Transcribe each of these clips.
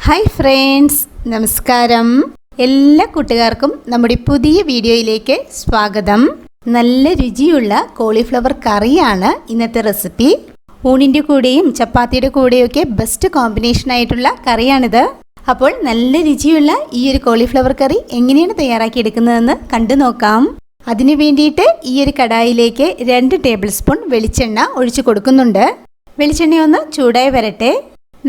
Hi friends, നമസ്കാരം. എല്ലാ കൂട്ടുകാർക്കും നമ്മുടെ പുതിയ വീഡിയോയിലേക്ക് സ്വാഗതം. നല്ല രുചിയുള്ള കോളിഫ്ലവർ കറിയാണ് ഇന്നത്തെ റെസിപ്പി. ഊണിൻ്റെ കൂടെയും ചപ്പാത്തിയുടെ കൂടെയൊക്കെ ബെസ്റ്റ് കോമ്പിനേഷൻ ആയിട്ടുള്ള കറിയാണിത്. അപ്പോൾ നല്ല രുചിയുള്ള ഈ ഒരു കോളിഫ്ലവർ കറി എങ്ങനെയാണ് തയ്യാറാക്കിയെടുക്കുന്നതെന്ന് കണ്ടു നോക്കാം. അതിനു വേണ്ടിയിട്ട് ഈ ഒരു കടായിലേക്ക് 2 ടേബിൾ സ്പൂൺ വെളിച്ചെണ്ണ ഒഴിച്ചു കൊടുക്കുന്നുണ്ട്. വെളിച്ചെണ്ണ ഒന്ന് ചൂടായി വരട്ടെ.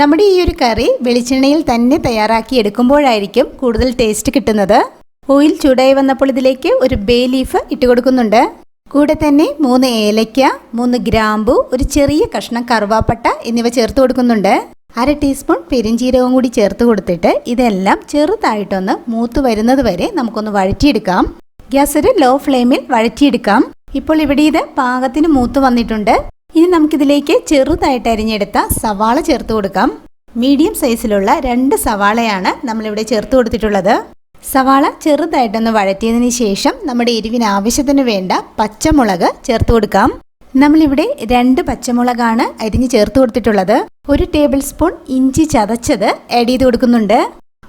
നമ്മുടെ ഈ ഒരു കറി വെളിച്ചെണ്ണയിൽ തന്നെ തയ്യാറാക്കി എടുക്കുമ്പോഴായിരിക്കും കൂടുതൽ ടേസ്റ്റ് കിട്ടുന്നത്. ഓയിൽ ചൂടായി വന്നപ്പോൾ ഇതിലേക്ക് ഒരു ബേ ലീഫ് ഇട്ട് കൊടുക്കുന്നുണ്ട്. കൂടെ തന്നെ 3 ഏലയ്ക്ക, 3 ഗ്രാമ്പു, ഒരു ചെറിയ കഷ്ണം കറുവാപ്പട്ട എന്നിവ ചേർത്ത് കൊടുക്കുന്നുണ്ട്. 1/2 ടീസ്പൂൺ പെരിഞ്ചീരകവും കൂടി ചേർത്ത് കൊടുത്തിട്ട് ഇതെല്ലാം ചെറുതായിട്ടൊന്ന് മൂത്ത് വരുന്നത് വരെ നമുക്കൊന്ന് വഴറ്റിയെടുക്കാം. ഗ്യാസ് ഒരു ലോ ഫ്ലെയിമിൽ വഴറ്റിയെടുക്കാം. ഇപ്പോൾ ഇവിടെ ഇത് പാകത്തിന് മൂത്ത് വന്നിട്ടുണ്ട്. ഇനി നമുക്കിതിലേക്ക് ചെറുതായിട്ട് അരിഞ്ഞെടുത്ത സവാള ചേർത്ത് കൊടുക്കാം. മീഡിയം സൈസിലുള്ള 2 സവാളയാണ് നമ്മളിവിടെ ചേർത്ത് കൊടുത്തിട്ടുള്ളത്. സവാള ചെറുതായിട്ടൊന്ന് വഴറ്റിയതിന് ശേഷം നമ്മുടെ എരിവിന് ആവശ്യത്തിന് വേണ്ട പച്ചമുളക് ചേർത്ത് കൊടുക്കാം. നമ്മളിവിടെ 2 പച്ചമുളകാണ് അരിഞ്ഞ് ചേർത്ത് കൊടുത്തിട്ടുള്ളത്. 1 ടേബിൾ സ്പൂൺ ഇഞ്ചി ചതച്ചത് ആഡ് ചെയ്ത് കൊടുക്കുന്നുണ്ട്.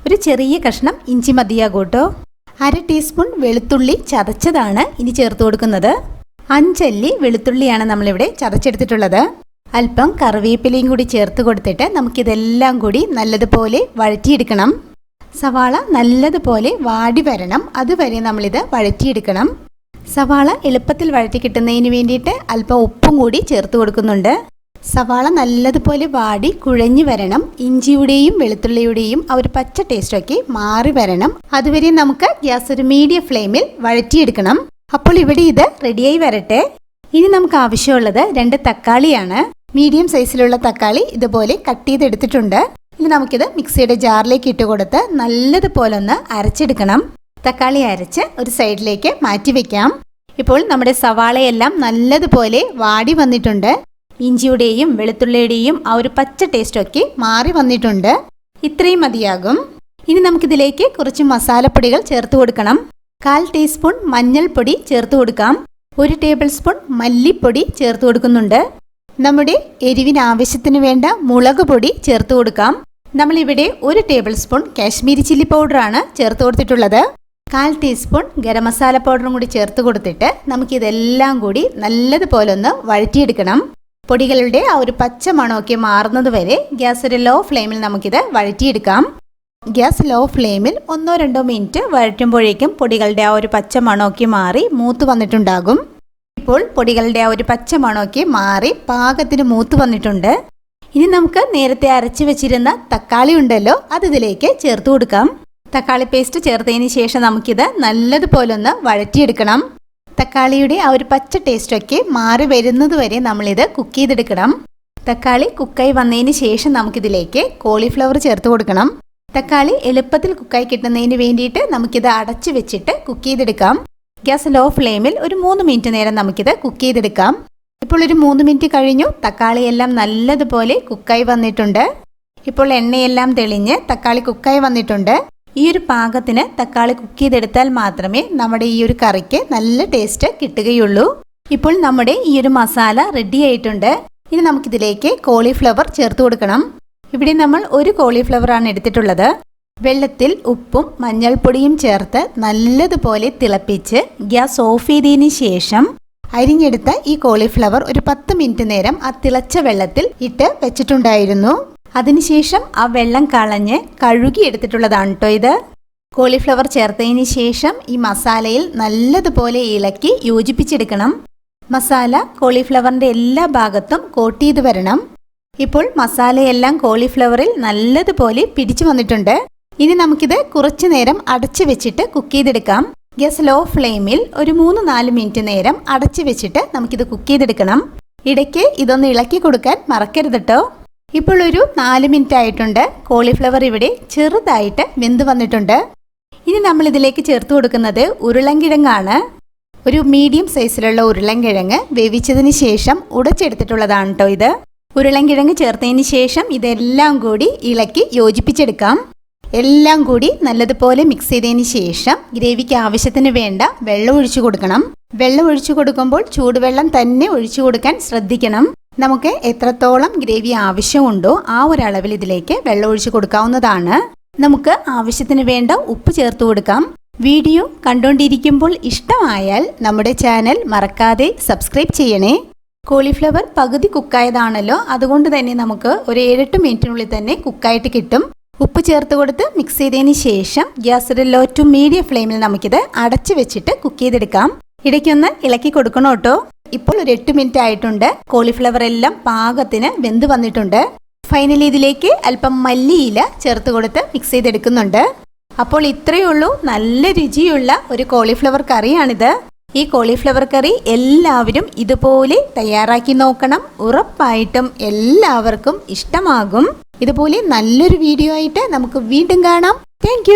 ഒരു ചെറിയ കഷ്ണം ഇഞ്ചി മതിയാകൂട്ടോ. 1/2 ടീസ്പൂൺ വെളുത്തുള്ളി ചതച്ചതാണ് ഇനി ചേർത്ത് കൊടുക്കുന്നത്. 5 അല്ലി വെളുത്തുള്ളിയാണ് നമ്മളിവിടെ ചതച്ചെടുത്തിട്ടുള്ളത്. അല്പം കറിവേപ്പിലയും കൂടി ചേർത്ത് കൊടുത്തിട്ട് നമുക്കിതെല്ലാം കൂടി നല്ലതുപോലെ വഴറ്റിയെടുക്കണം. സവാള നല്ലതുപോലെ വാടി വരണം, അതുവരെ നമ്മളിത് വഴറ്റിയെടുക്കണം. സവാള എളുപ്പത്തിൽ വഴറ്റി കിട്ടുന്നതിന് വേണ്ടിയിട്ട് അല്പം ഉപ്പും കൂടി ചേർത്ത് കൊടുക്കുന്നുണ്ട്. സവാള നല്ലതുപോലെ വാടി കുഴഞ്ഞു വരണം. ഇഞ്ചിയുടെയും വെളുത്തുള്ളിയുടെയും ആ ഒരു പച്ച ടേസ്റ്റൊക്കെ മാറി വരണം. അതുവരെ നമുക്ക് ഗ്യാസ് ഒരു മീഡിയം ഫ്ലെയിമിൽ വഴറ്റിയെടുക്കണം. അപ്പോൾ ഇവിടെ ഇത് റെഡിയായി വരട്ടെ. ഇനി നമുക്ക് ആവശ്യമുള്ളത് 2 തക്കാളിയാണ്. മീഡിയം സൈസിലുള്ള തക്കാളി ഇതുപോലെ കട്ട് ചെയ്തെടുത്തിട്ടുണ്ട്. ഇനി നമുക്കിത് മിക്സിയുടെ ജാറിലേക്ക് ഇട്ട് കൊടുത്ത് നല്ലതുപോലെ ഒന്ന് അരച്ചെടുക്കണം. തക്കാളി അരച്ച് ഒരു സൈഡിലേക്ക് മാറ്റി വെക്കാം. ഇപ്പോൾ നമ്മുടെ സവാളയെല്ലാം നല്ലതുപോലെ വാടി വന്നിട്ടുണ്ട്. ഇഞ്ചിയുടെയും വെളുത്തുള്ളിയുടെയും ആ ഒരു പച്ച ടേസ്റ്റൊക്കെ മാറി വന്നിട്ടുണ്ട്. ഇത്രയും മതിയാകും. ഇനി നമുക്കിതിലേക്ക് കുറച്ച് മസാലപ്പൊടികൾ ചേർത്ത് കൊടുക്കണം. 1/4 ടീസ്പൂൺ മഞ്ഞൾപ്പൊടി ചേർത്ത് കൊടുക്കാം. 1 ടേബിൾ സ്പൂൺ മല്ലിപ്പൊടി ചേർത്ത് കൊടുക്കുന്നുണ്ട്. നമ്മുടെ എരിവിന് ആവശ്യത്തിന് വേണ്ട മുളക് പൊടി ചേർത്ത് കൊടുക്കാം. നമ്മളിവിടെ 1 ടേബിൾ സ്പൂൺ കാശ്മീരി ചില്ലി പൗഡറാണ് ചേർത്ത് കൊടുത്തിട്ടുള്ളത്. 1/4 ടീസ്പൂൺ ഗരം മസാല പൗഡറും കൂടി ചേർത്ത് കൊടുത്തിട്ട് നമുക്കിതെല്ലാം കൂടി നല്ലതുപോലെ ഒന്ന് വഴറ്റിയെടുക്കണം. പൊടികളുടെ ആ ഒരു പച്ച മണമൊക്കെ മാറുന്നത് വരെ ഗ്യാസ് ഒരു ലോ ഫ്ലെയിമിൽ നമുക്കിത് വഴറ്റിയെടുക്കാം. ഗ്യാസ് ലോ ഫ്ലെയിമിൽ 1-2 മിനിറ്റ് വഴറ്റുമ്പോഴേക്കും പൊടികളുടെ ആ ഒരു പച്ച മണമൊക്കെ മാറി മൂത്ത് വന്നിട്ടുണ്ടാകും. ഇപ്പോൾ പൊടികളുടെ ആ ഒരു പച്ച മണമൊക്കെ മാറി പാകത്തിന് മൂത്ത് വന്നിട്ടുണ്ട്. ഇനി നമുക്ക് നേരത്തെ അരച്ച് വെച്ചിരുന്ന തക്കാളി ഉണ്ടല്ലോ, അത് ഇതിലേക്ക് ചേർത്ത് കൊടുക്കാം. തക്കാളി പേസ്റ്റ് ചേർത്തതിന് ശേഷം നമുക്കിത് നല്ലതുപോലെ ഒന്ന് വഴറ്റിയെടുക്കണം. തക്കാളിയുടെ ആ ഒരു പച്ച ടേസ്റ്റൊക്കെ മാറി വരുന്നത് വരെ നമ്മളിത് കുക്ക് ചെയ്തെടുക്കണം. തക്കാളി കുക്കായി വന്നതിന് ശേഷം നമുക്കിതിലേക്ക് കോളിഫ്ലവർ ചേർത്ത് കൊടുക്കണം. തക്കാളി എളുപ്പത്തിൽ കുക്കായി കിട്ടുന്നതിന് വേണ്ടിയിട്ട് നമുക്കിത് അടച്ചു വെച്ചിട്ട് കുക്ക് ചെയ്തെടുക്കാം. ഗ്യാസ് ലോ ഫ്ലെയിമിൽ ഒരു 3 മിനിറ്റ് നേരം നമുക്കിത് കുക്ക് ചെയ്തെടുക്കാം. ഇപ്പോൾ ഒരു 3 മിനിറ്റ് കഴിഞ്ഞു. തക്കാളിയെല്ലാം നല്ലതുപോലെ കുക്കായി വന്നിട്ടുണ്ട്. ഇപ്പോൾ എണ്ണയെല്ലാം തെളിഞ്ഞ് തക്കാളി കുക്കായി വന്നിട്ടുണ്ട്. ഈ ഒരു പാകത്തിന് തക്കാളി കുക്ക് ചെയ്തെടുത്താൽ മാത്രമേ നമ്മുടെ ഈ ഒരു കറിക്ക് നല്ല ടേസ്റ്റ് കിട്ടുകയുള്ളൂ. ഇപ്പോൾ നമ്മുടെ ഈ ഒരു മസാല റെഡി ആയിട്ടുണ്ട്. ഇനി നമുക്കിതിലേക്ക് കോളിഫ്ലവർ ചേർത്ത് കൊടുക്കണം. ഇവിടെ നമ്മൾ 1 കോളിഫ്ലവറാണ് എടുത്തിട്ടുള്ളത്. വെള്ളത്തിൽ ഉപ്പും മഞ്ഞൾപ്പൊടിയും ചേർത്ത് നല്ലതുപോലെ തിളപ്പിച്ച് ഗ്യാസ് ഓഫ് ചെയ്തതിന് ശേഷം അരിഞ്ഞെടുത്ത ഈ കോളിഫ്ലവർ ഒരു 10 മിനിറ്റ് നേരം ആ തിളച്ച വെള്ളത്തിൽ ഇട്ട് വെച്ചിട്ടുണ്ടായിരുന്നു. അതിനുശേഷം ആ വെള്ളം കളഞ്ഞ് കഴുകി എടുത്തിട്ടുള്ളതാണ് കേട്ടോ ഇത്. കോളിഫ്ലവർ ചേർത്തതിന് ശേഷം ഈ മസാലയിൽ നല്ലതുപോലെ ഇളക്കി യോജിപ്പിച്ചെടുക്കണം. മസാല കോളിഫ്ലവറിൻ്റെ എല്ലാ ഭാഗത്തും കോട്ട് ചെയ്ത് വരണം. ഇപ്പോൾ മസാലയെല്ലാം കോളിഫ്ലവറിൽ നല്ലതുപോലെ പിടിച്ചു വന്നിട്ടുണ്ട്. ഇനി നമുക്കിത് കുറച്ചു നേരം അടച്ചു വെച്ചിട്ട് കുക്ക് ചെയ്തെടുക്കാം. ഗ്യാസ് ലോ ഫ്ലെയിമിൽ ഒരു 3-4 മിനിറ്റ് നേരം അടച്ചു വെച്ചിട്ട് നമുക്കിത് കുക്ക് ചെയ്തെടുക്കണം. ഇടയ്ക്ക് ഇതൊന്ന് ഇളക്കി കൊടുക്കാൻ മറക്കരുത് കേട്ടോ. ഇപ്പോൾ ഒരു 4 മിനിറ്റ് ആയിട്ടുണ്ട്. കോളിഫ്ലവർ ഇവിടെ ചെറുതായിട്ട് വെന്ത് വന്നിട്ടുണ്ട്. ഇനി നമ്മളിതിലേക്ക് ചേർത്ത് കൊടുക്കുന്നത് ഉരുളൻകിഴങ്ങാണ്. ഒരു മീഡിയം സൈസിലുള്ള ഉരുളൻകിഴങ്ങ് വേവിച്ചതിന് ശേഷം ഉടച്ചെടുത്തിട്ടുള്ളതാണ് കേട്ടോ ഇത്. ഉരുളൻകിഴങ്ങ് ചേർത്തതിന് ശേഷം ഇതെല്ലാം കൂടി ഇളക്കി യോജിപ്പിച്ചെടുക്കാം. എല്ലാം കൂടി നല്ലതുപോലെ മിക്സ് ചെയ്തതിന് ശേഷം ഗ്രേവിക്ക് ആവശ്യത്തിന് വേണ്ട വെള്ളം ഒഴിച്ചു കൊടുക്കണം. വെള്ളം ഒഴിച്ചു കൊടുക്കുമ്പോൾ ചൂടുവെള്ളം തന്നെ ഒഴിച്ചു കൊടുക്കാൻ ശ്രദ്ധിക്കണം. നമുക്ക് എത്രത്തോളം ഗ്രേവി ആവശ്യമുണ്ടോ ആ ഒരളവിൽ ഇതിലേക്ക് വെള്ളം ഒഴിച്ച് കൊടുക്കാവുന്നതാണ്. നമുക്ക് ആവശ്യത്തിന് വേണ്ട ഉപ്പ് ചേർത്ത് കൊടുക്കാം. വീഡിയോ കണ്ടുകൊണ്ടിരിക്കുമ്പോൾ ഇഷ്ടമായാൽ നമ്മുടെ ചാനൽ മറക്കാതെ സബ്സ്ക്രൈബ് ചെയ്യണേ. കോളിഫ്ലവർ പകുതി കുക്കായതാണല്ലോ, അതുകൊണ്ട് തന്നെ നമുക്ക് ഒരു 7-8 മിനിറ്റിനുള്ളിൽ തന്നെ കുക്കായിട്ട് കിട്ടും. ഉപ്പ് ചേർത്ത് കൊടുത്ത് മിക്സ് ചെയ്തതിന് ശേഷം ഗ്യാസ് ലോ ടു മീഡിയം ഫ്ലെയിമിൽ നമുക്കിത് അടച്ചു വെച്ചിട്ട് കുക്ക് ചെയ്തെടുക്കാം. ഇടയ്ക്കൊന്ന് ഇളക്കി കൊടുക്കണം കേട്ടോ. ഇപ്പോൾ ഒരു 8 മിനിറ്റ് ആയിട്ടുണ്ട്. കോളിഫ്ലവർ എല്ലാം പാകത്തിന് വെന്ത് വന്നിട്ടുണ്ട്. ഫൈനലി ഇതിലേക്ക് അല്പം മല്ലിയില ചേർത്ത് കൊടുത്ത് മിക്സ് ചെയ്തെടുക്കുന്നുണ്ട്. അപ്പോൾ ഇത്രയേ ഉള്ളൂ, നല്ല രുചിയുള്ള ഒരു കോളിഫ്ലവർ കറിയാണിത്. ഈ കോളിഫ്ലവർ കറി എല്ലാവരും ഇതുപോലെ തയ്യാറാക്കി നോക്കണം. ഉറപ്പായിട്ടും എല്ലാവർക്കും ഇഷ്ടമാകും. ഇതുപോലെ നല്ലൊരു വീഡിയോ ആയിട്ട് നമുക്ക് വീണ്ടും കാണാം. താങ്ക്